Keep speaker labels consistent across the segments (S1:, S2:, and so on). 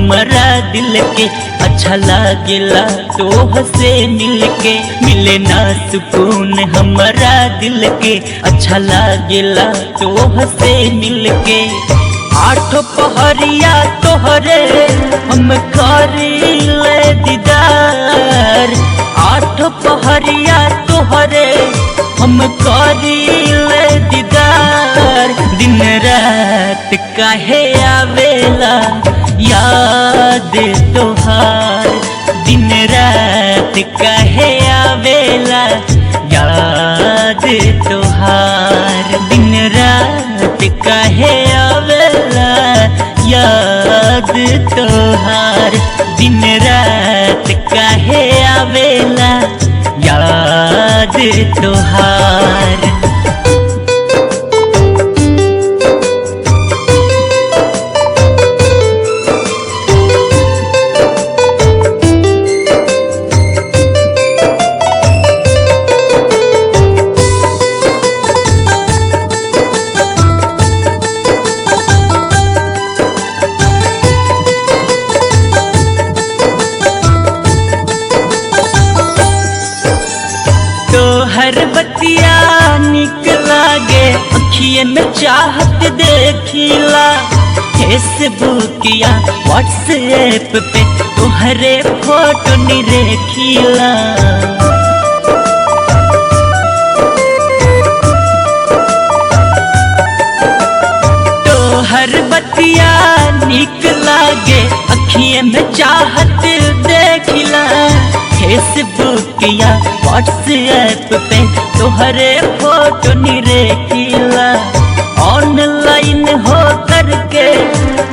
S1: हमारा दिल के। अच्छा लागेला तोह से मिलके, मिले ना सुकून हमारा दिल के। अच्छा लागेला तोह से मिलके। आठो पहरिया तोहरे हम करीले दीदार। आठो पहरिया तोहरे हम करीले दीदार। दिन रात काहे आवेला याद तोहार। दिन रात काहे आवेला याद तोहार। दिन रात काहे आवेला याद तोहार। दिन रात काहे आवेला याद तोहार। हर बतिया निक लागे अखिए में चाहत देखिला। फेसबुकिया व्हाट्सएप पे तोहरे फोटो निरेखिला। तोहर बतिया निक लागे अखिए में चाहत देखिला। फेसबुकिया व्हाट्सएप पे तोहरे फोटो निरेखिला। ऑनलाइन हो करके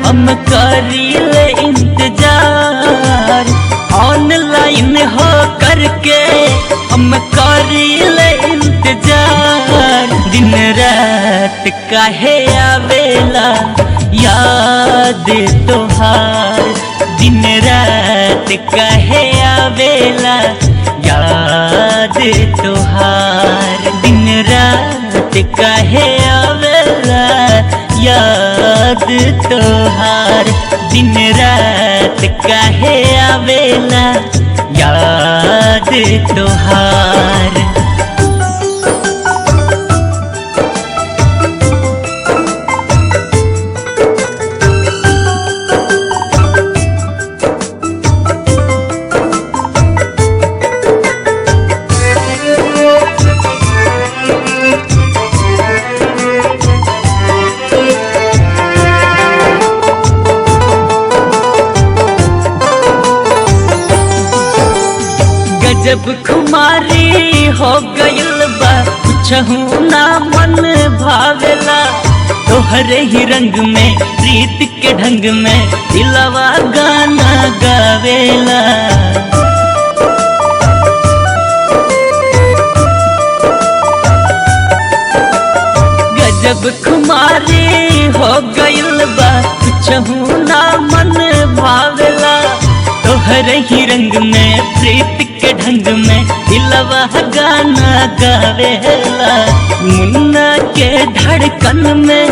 S1: हम करीले इंतजार। ऑनलाइन हो करके हम करीले इंतजार। दिन रात काहे आवेला याद तोहार। दिन रात काहे आवेला याद तोहार। दिन रात काहे आवेला याद तोहार। दिन रात काहे आवेला याद तोहार। जब खुमारी हो गइल बा कुछहू ना मन भावेला। तोहरे ही रंग में प्रीत के ढंग में दिलवा गाना गावेला। गजब खुमारी हो गइल बा कुछहू ना मन भावेला। तोहरे ही रंग में प्रीत के ढंग में दिलवा गाना गावेला। मुन्ना के धड़कन में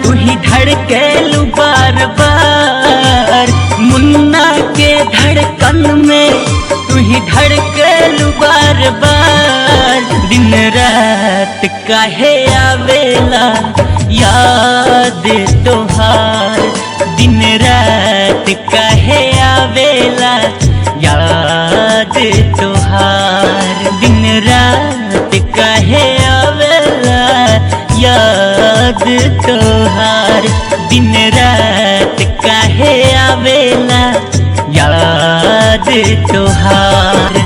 S1: तू ही धड़केलू बार बार। मुन्ना के धड़कन में तू ही धड़केलू बार बार। दिन रात काहे आवेला याद तोहार। दिन रात काहे आवेला याद तोहार। दिन रात काहे आवेला याद तोहार। दिन रात काहे आवेला याद तोहार।